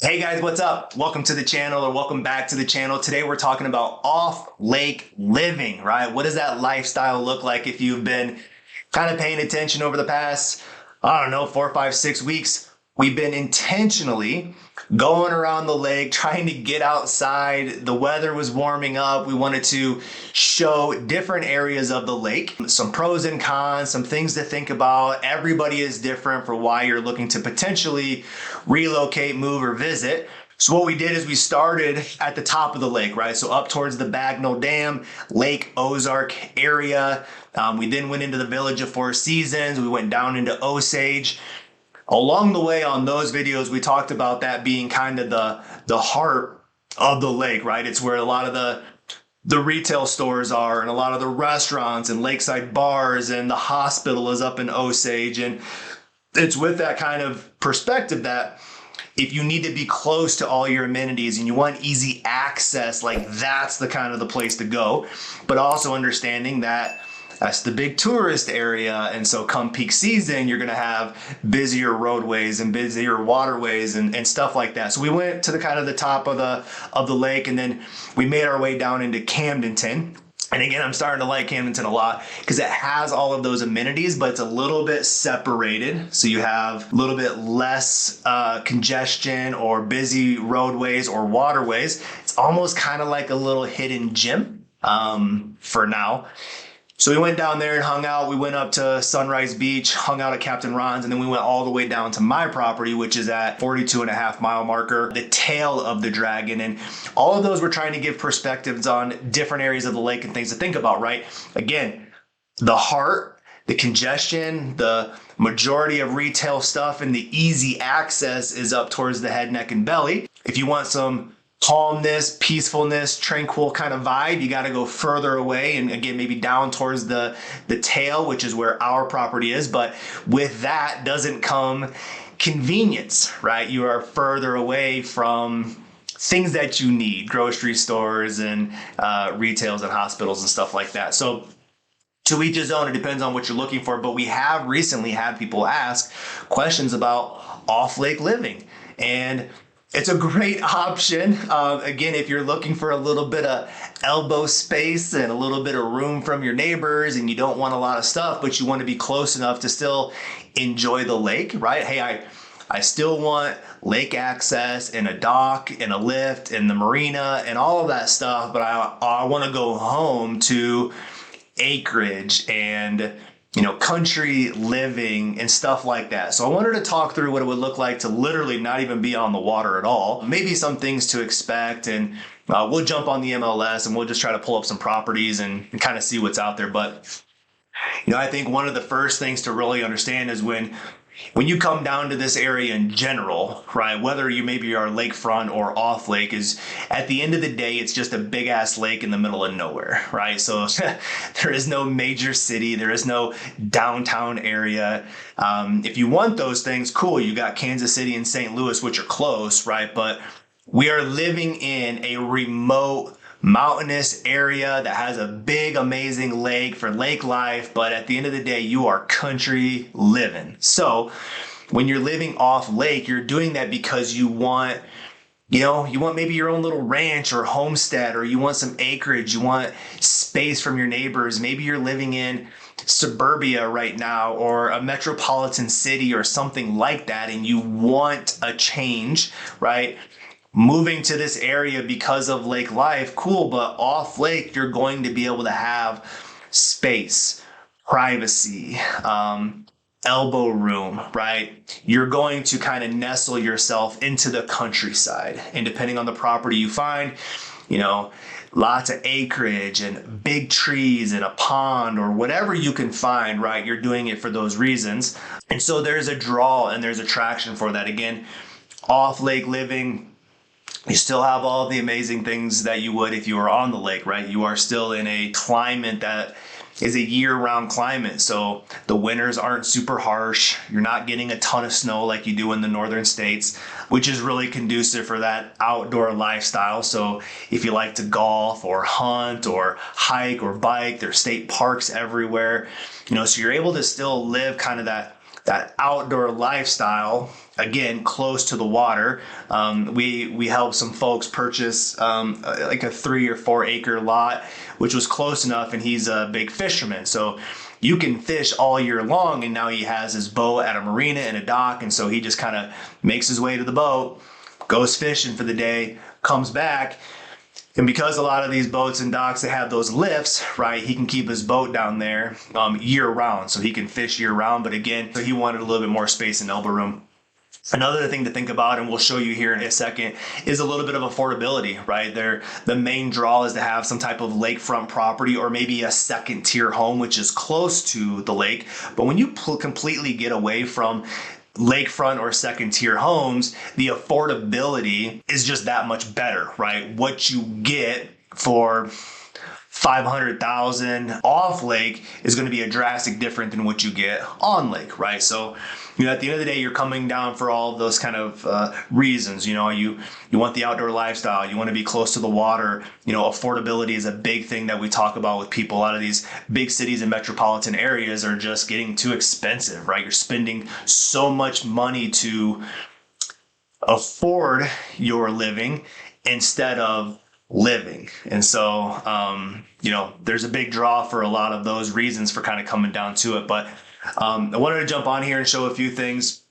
Hey guys, what's up? Welcome to the channel or welcome back to the channel. Today we're talking about off-lake living, right? What does that lifestyle look like if you've been kind of paying attention over the past, I don't know, 4, 5, 6 weeks? We've been intentionally going around the lake, trying to get outside. The weather was warming up. We wanted to show different areas of the lake, some pros and cons, some things to think about. Everybody is different for why you're looking to potentially relocate, move, or visit. So what we did is we started at the top of the lake, right? So up towards the Bagnell Dam, Lake Ozark area. We then went into the village of Four Seasons. We went down into Osage. Along the way on those videos, we talked about that being kind of the heart of the lake, right? It's where a lot of the retail stores are and a lot of the restaurants and lakeside bars, and the hospital is up in Osage. And it's with that kind of perspective that if you need to be close to all your amenities and you want easy access, like that's the kind of the place to go. But also understanding that that's the big tourist area. And so come peak season, you're going to have busier roadways and busier waterways and stuff like that. So we went to the kind of the top of the lake, and then we made our way down into Camdenton. And again, I'm starting to like Camdenton a lot because it has all of those amenities, but it's a little bit separated. So you have a little bit less congestion or busy roadways or waterways. It's almost kind of like a little hidden gem for now. So we went down there and hung out. We went up to Sunrise Beach, hung out at Captain Ron's, and then we went all the way down to my property, which is at 42.5 mile marker, the tail of the dragon. And all of those were trying to give perspectives on different areas of the lake and things to think about, right? Again, the heart, the congestion, the majority of retail stuff, and the easy access is up towards the head, neck, and belly. If you want some calmness, peacefulness, tranquil kind of vibe, you got to go further away, and again, maybe down towards the tail, which is where our property is. But with that doesn't come convenience, right? You are further away from things that you need, grocery stores and retails and hospitals and stuff like that. So to each his own, it depends on what you're looking for. But we have recently had people ask questions about off-lake living, and it's a great option. Again, if you're looking for a little bit of elbow space and a little bit of room from your neighbors, and you don't want a lot of stuff, but you want to be close enough to still enjoy the lake, right? Hey, I still want lake access and a dock and a lift and the marina and all of that stuff, but I want to go home to acreage and country living and stuff like that. So I wanted to talk through what it would look like to literally not even be on the water at all. Maybe some things to expect, and we'll jump on the MLS and we'll just try to pull up some properties and kind of see what's out there. But I think one of the first things to really understand is when you come down to this area in general, right, whether you maybe are lakefront or off lake, is at the end of the day, it's just a big ass lake in the middle of nowhere, right? So there is no major city. There is no downtown area. If you want those things, cool. You got Kansas City and St. Louis, which are close, right? But we are living in a remote mountainous area that has a big, amazing lake for lake life. But at the end of the day, you are country living. So when you're living off lake, you're doing that because you want maybe your own little ranch or homestead, or you want some acreage, you want space from your neighbors. Maybe you're living in suburbia right now or a metropolitan city or something like that, and you want a change, right? Moving to this area because of lake life, cool, but off lake, you're going to be able to have space, privacy, elbow room, right? You're going to kind of nestle yourself into the countryside. And depending on the property you find, lots of acreage and big trees and a pond or whatever you can find, right? You're doing it for those reasons. And so there's a draw and there's attraction for that. Again, off lake living, you still have all the amazing things that you would if you were on the lake, right? You are still in a climate that is a year-round climate. So the winters aren't super harsh. You're not getting a ton of snow like you do in the northern states, which is really conducive for that outdoor lifestyle. So if you like to golf or hunt or hike or bike, there's state parks everywhere. So you're able to still live kind of that that outdoor lifestyle, again, close to the water. We helped some folks purchase like a 3 or 4 acre lot, which was close enough, and he's a big fisherman. So you can fish all year long, and now he has his boat at a marina and a dock, and so he just kind of makes his way to the boat, goes fishing for the day, comes back. And because a lot of these boats and docks, they have those lifts, right? He can keep his boat down there year round, so he can fish year round. But again, so he wanted a little bit more space and elbow room. Another thing to think about, and we'll show you here in a second, is a little bit of affordability, right? The main draw is to have some type of lakefront property or maybe a second tier home, which is close to the lake. But when you completely get away from lakefront or second tier homes, the affordability is just that much better, right? What you get for 500,000 off lake is going to be a drastic different than what you get on lake, right? So, at the end of the day, you're coming down for all of those kind of reasons. You want the outdoor lifestyle, you want to be close to the water. Affordability is a big thing that we talk about with people. A lot of these big cities and metropolitan areas are just getting too expensive, right? You're spending so much money to afford your living instead of living. And so, there's a big draw for a lot of those reasons for kind of coming down to it. But I wanted to jump on here and show a few things.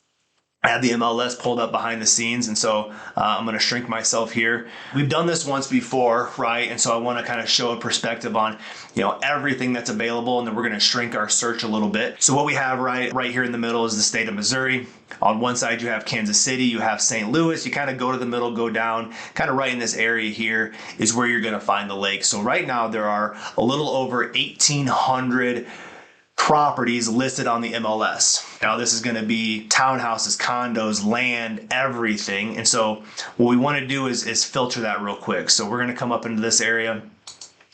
I had the MLS pulled up behind the scenes, and so I'm going to shrink myself here. We've done this once before, right? And so I want to kind of show a perspective on, everything that's available, and then we're going to shrink our search a little bit. So what we have right here in the middle is the state of Missouri. On one side, you have Kansas City, you have St. Louis. You kind of go to the middle, go down, kind of right in this area here is where you're going to find the lake. So right now, there are a little over 1,800 properties listed on the MLS. Now this is going to be townhouses, condos, land, everything. And so what we want to do is filter that real quick. So we're going to come up into this area.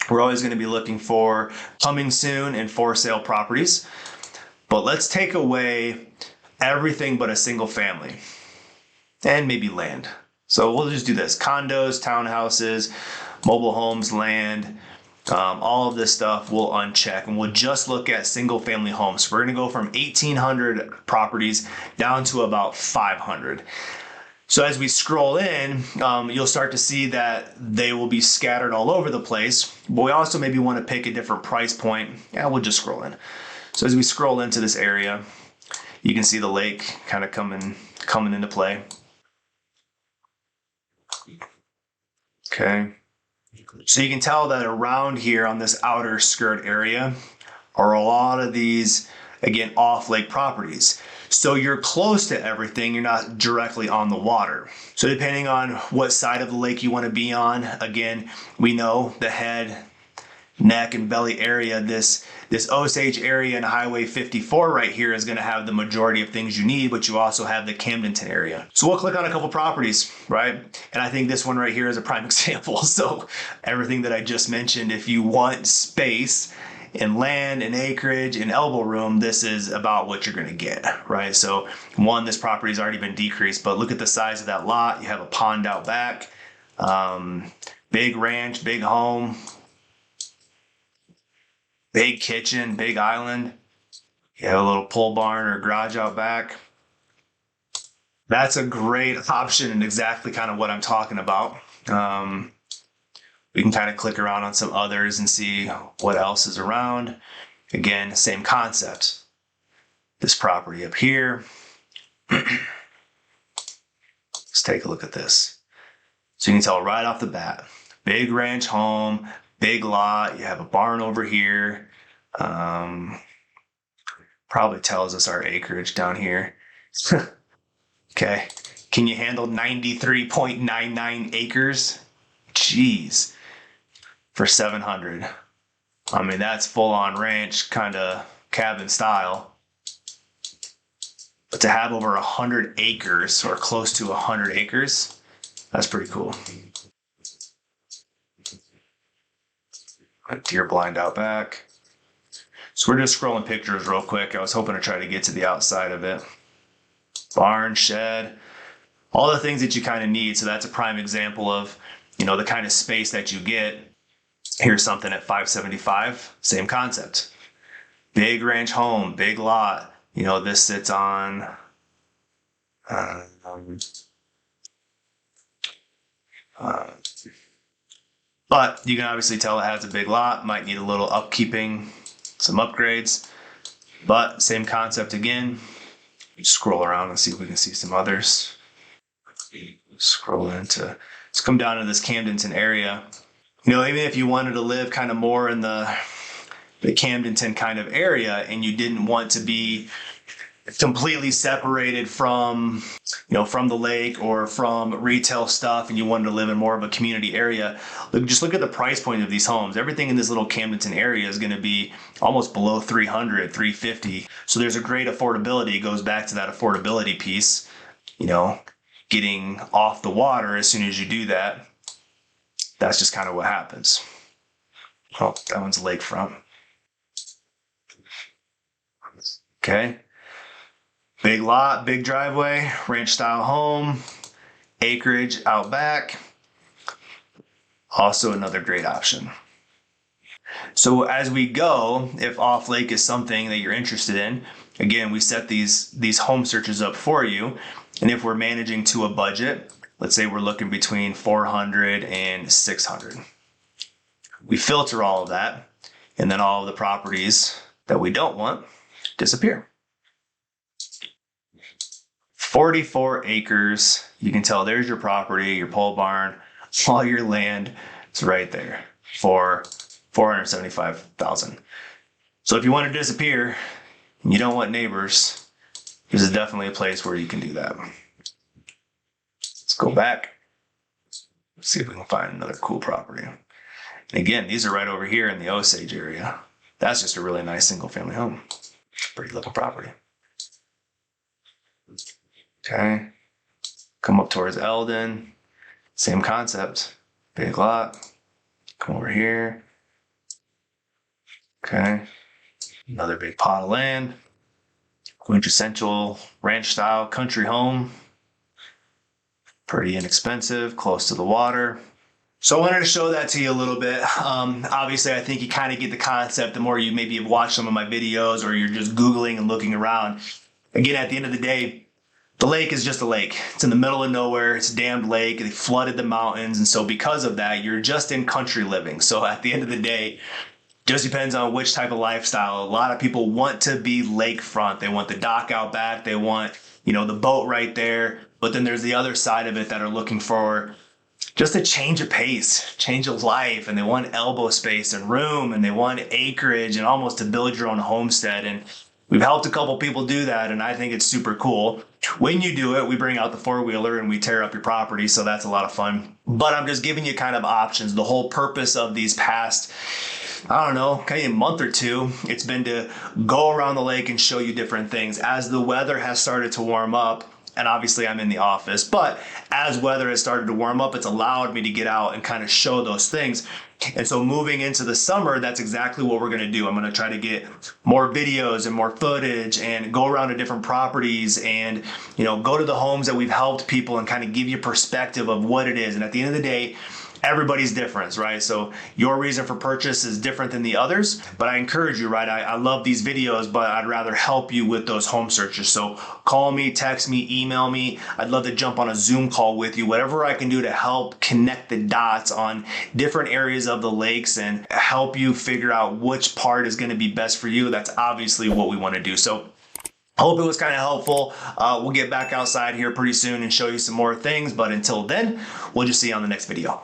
We're always going to be looking for coming soon and for sale properties. But let's take away everything but a single family and maybe land. So we'll just do this: condos, townhouses, mobile homes, land. All of this stuff we'll uncheck, and we'll just look at single family homes. So we're going to go from 1,800 properties down to about 500. So as we scroll in, you'll start to see that they will be scattered all over the place, but we also maybe want to pick a different price point. Yeah, we'll just scroll in. So as we scroll into this area, you can see the lake kind of coming into play. Okay. So you can tell that around here on this outer skirt area are a lot of these, again, off-lake properties. So you're close to everything. You're not directly on the water. So depending on what side of the lake you want to be on, again, we know the head, neck, and belly area, this Osage area and Highway 54 right here is going to have the majority of things you need, but you also have the Camdenton area. So we'll click on a couple properties, right? And I think this one right here is a prime example. So everything that I just mentioned, if you want space and land and acreage and elbow room, this is about what you're going to get, right? So one, this property has already been decreased, but look at the size of that lot. You have a pond out back, big ranch, big home, big kitchen, big island. You have a little pole barn or garage out back. That's a great option and exactly kind of what I'm talking about. We can kind of click around on some others and see what else is around. Again, same concept. This property up here. Let's take a look at this. So you can tell right off the bat, big ranch home, big lot. You have a barn over here. Probably tells us our acreage down here. Okay. Can you handle 93.99 acres? Jeez. For 700. I mean, that's full on ranch, kind of cabin style. But to have over 100 acres or close to 100 acres, that's pretty cool. A deer blind out back. So we're just scrolling pictures real quick. I was hoping to try to get to the outside of it. Barn, shed, all the things that you kind of need. So that's a prime example of, the kind of space that you get. Here's something at 575, same concept. Big ranch home, big lot, This sits on but you can obviously tell it has a big lot, might need a little upkeeping, some upgrades, but same concept again. Scroll around and see if we can see some others. Scroll into, let's come down to this Camdenton area. Even if you wanted to live kind of more in the Camdenton kind of area and you didn't want to be completely separated from the lake or from retail stuff, and you wanted to live in more of a community area, just look at the price point of these homes. Everything in this little Camdenton area is going to be almost below 300, 350. So there's a great affordability. It goes back to that affordability piece, getting off the water as soon as you do that. That's just kind of what happens. Oh, that one's lakefront. Okay. Big lot, big driveway, ranch style home, acreage out back. Also another great option. So as we go, if off lake is something that you're interested in, again, we set these home searches up for you. And if we're managing to a budget, let's say we're looking between 400 and 600. We filter all of that, and then all of the properties that we don't want disappear. 44 acres. You can tell there's your property, your pole barn, all your land. It's right there for $475,000. So if you want to disappear and you don't want neighbors, this is definitely a place where you can do that. Let's go back. Let's see if we can find another cool property. And again, these are right over here in the Osage area. That's just a really nice single family home. Pretty looking property. Okay. Come up towards Eldon. Same concept. Big lot. Come over here. Okay. Another big pot of land. Quintessential ranch style country home. Pretty inexpensive, close to the water. So I wanted to show that to you a little bit. Obviously, I think you kind of get the concept the more you maybe have watched some of my videos or you're just Googling and looking around. Again, at the end of the day, the lake is just a lake. It's in the middle of nowhere. It's a dammed lake. They flooded the mountains. And so because of that, you're just in country living. So at the end of the day, just depends on which type of lifestyle. A lot of people want to be lakefront. They want the dock out back. They want, the boat right there. But then there's the other side of it that are looking for just a change of pace, change of life. And they want elbow space and room, and they want acreage and almost to build your own homestead. And we've helped a couple people do that, and I think it's super cool. When you do it, we bring out the four-wheeler and we tear up your property, so that's a lot of fun. But I'm just giving you kind of options. The whole purpose of these past, kind of a month or two, it's been to go around the lake and show you different things. As the weather has started to warm up, and obviously I'm in the office, but as weather has started to warm up, it's allowed me to get out and kind of show those things. And so moving into the summer, that's exactly what we're going to do. I'm going to try to get more videos and more footage and go around to different properties and, go to the homes that we've helped people and kind of give you perspective of what it is. And at the end of the day, everybody's different, right? So your reason for purchase is different than the others, but I encourage you, right? I love these videos, but I'd rather help you with those home searches. So call me, text me, email me. I'd love to jump on a Zoom call with you, whatever I can do to help connect the dots on different areas of the lakes and help you figure out which part is going to be best for you. That's obviously what we want to do. So I hope it was kind of helpful. We'll get back outside here pretty soon and show you some more things. But until then, we'll just see you on the next video.